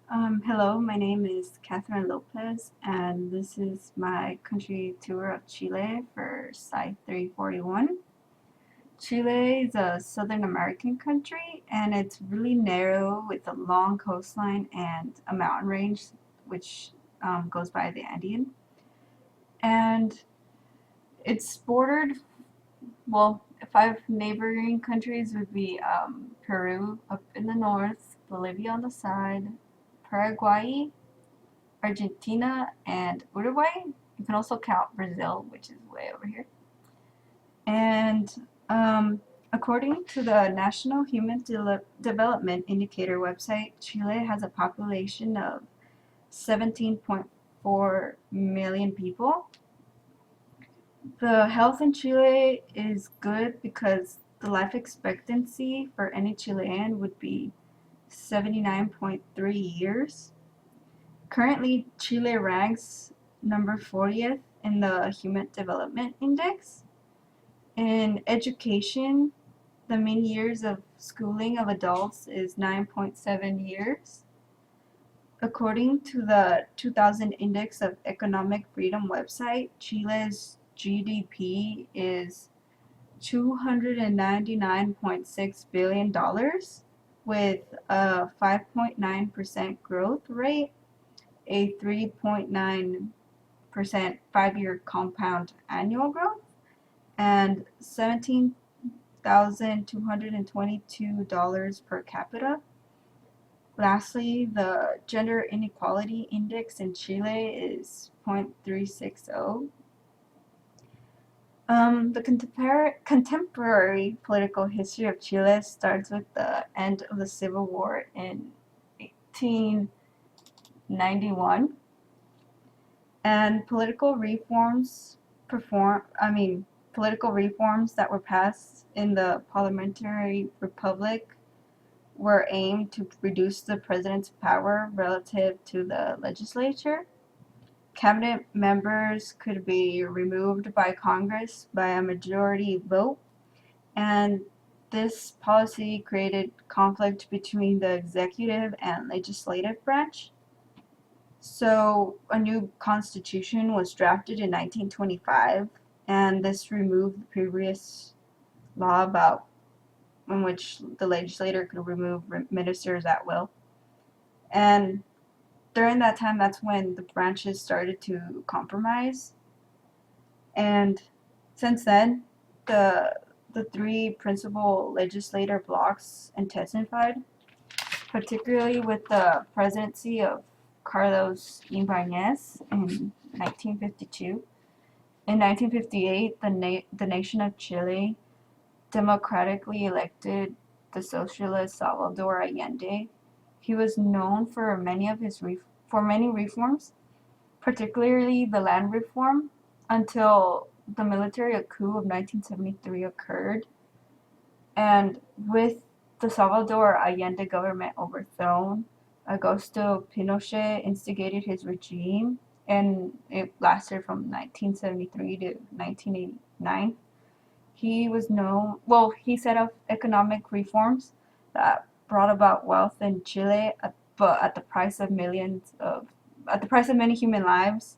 Hello, my name is Catherine Lopez, and this is my country tour of Chile for Site 341. Chile is a Southern American country, and it's really narrow with a long coastline and a mountain range, which goes by the Andean. And it's bordered, well, five neighboring countries would be Peru up in the north, Bolivia on the side, Paraguay, Argentina, and Uruguay. You can also count Brazil, which is way over here. And according to the National Human Development Indicator website, Chile has a population of 17.4 million people. The health in Chile is good because the life expectancy for any Chilean would be 79.3 years. Currently, Chile ranks number 40th in the Human Development Index. In education, the mean years of schooling of adults is 9.7 years. According to the 2000 Index of Economic Freedom website, Chile's GDP is $299.6 billion with a 5.9% growth rate, a 3.9% 5-year compound annual growth, and $17,222 per capita. Lastly, the gender inequality index in Chile is 0.360. The contemporary political history of Chile starts with the end of the Civil War in 1891, and political reforms that were passed in the parliamentary republic were aimed to reduce the president's power relative to the legislature. Cabinet members could be removed by Congress by a majority vote, and this policy created conflict between the executive and legislative branch. So a new constitution was drafted in 1925, and this removed the previous law about in which the legislator could remove ministers at will. And during that time, that's when the branches started to compromise. And since then, the the three principal legislator blocks intensified, particularly with the presidency of Carlos Ibáñez in 1952. In 1958, the nation of Chile democratically elected the socialist Salvador Allende. He was known for many reforms, particularly the land reform, until the military coup of 1973 occurred. And with the Salvador Allende government overthrown, Augusto Pinochet instigated his regime, and it lasted from 1973 to 1989. He set up economic reforms that brought about wealth in Chile, but at the price of many human lives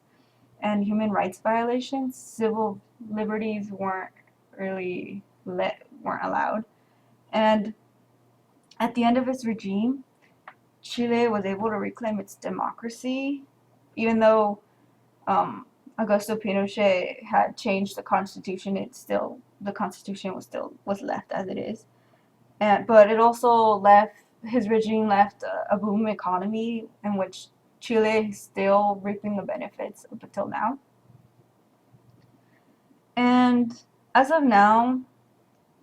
and human rights violations. Civil liberties weren't allowed. And at the end of his regime, Chile was able to reclaim its democracy, even though Augusto Pinochet had changed the constitution. The constitution was left as it is, but it also left his regime left a boom economy in which Chile is still reaping the benefits up until now. And as of now,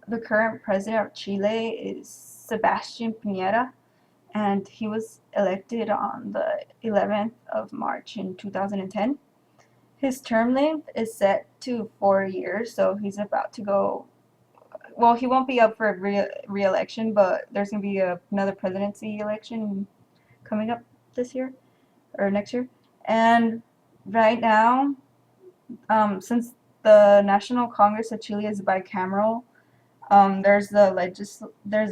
the current president of Chile is Sebastian Piñera, and he was elected on the 11th of March in 2010. His term length is set to 4 years, so he's about to go. Well, he won't be up for re-election, but there's going to be another presidency election coming up this year or next year. And right now, since the National Congress of Chile is bicameral, there's the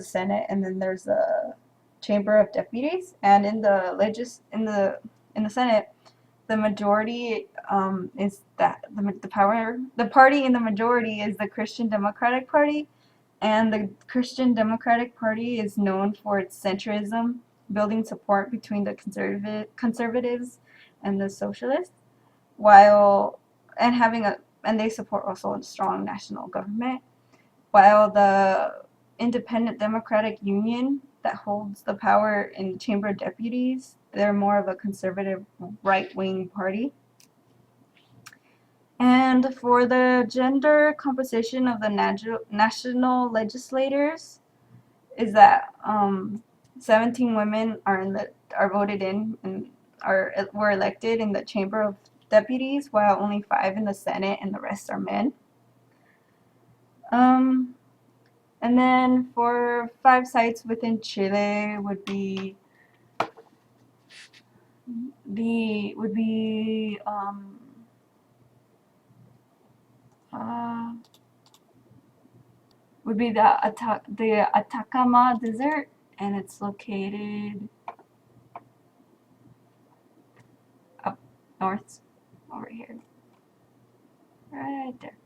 Senate, and then there's the Chamber of Deputies, and in the Senate, the majority is that the party in the majority is the Christian Democratic Party, and the Christian Democratic Party is known for its centrism, building support between the conservatives and the socialists, while and having a and they support also a strong national government, while the Independent Democratic Union that holds the power in the Chamber of Deputies, they're more of a conservative right-wing party. And for the gender composition of the national legislators, is that 17 women are voted in and were elected in the Chamber of Deputies, while only 5 in the Senate, and the rest are men. And then for 5 sites within Chile would be the would be uh, would be the Atacama Desert, and it's located up north over here, right there.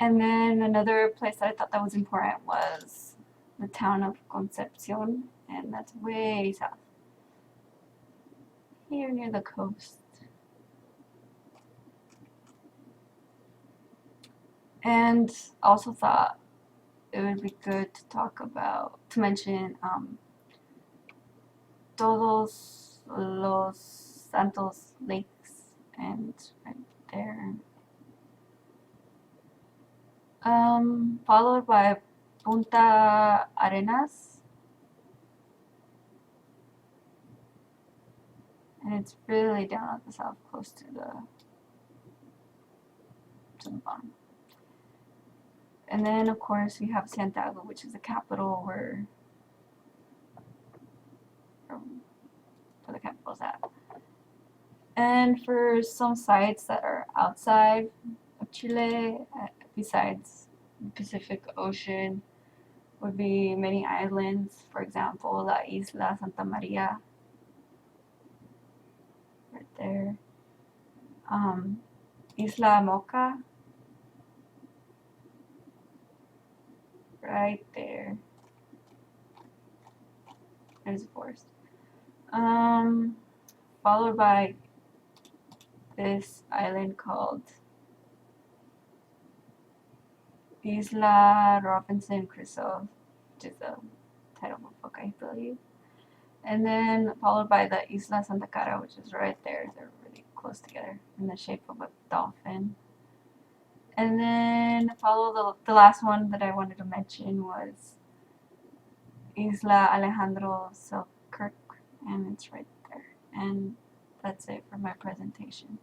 And then another place that I thought that was important was the town of Concepcion, and that's way south, here near the coast. And also thought it would be good to mention Todos los Santos Lakes, and right there. Followed by Punta Arenas, and it's really down at the south, close to the bottom. And then, of course, we have Santiago, which is the capital where the capital's at. And for some sites that are outside of Chile, besides the Pacific Ocean, would be many islands. For example, La Isla Santa Maria, right there. Isla Mocha, right there. There's a forest. Followed by this island called Isla Robinson Crusoe, which is the title of a book, I believe. And then followed by the Isla Santa Cara, which is right there. They're really close together in the shape of a dolphin. And then the last one that I wanted to mention was Isla Alejandro Selkirk, and it's right there. And that's it for my presentation.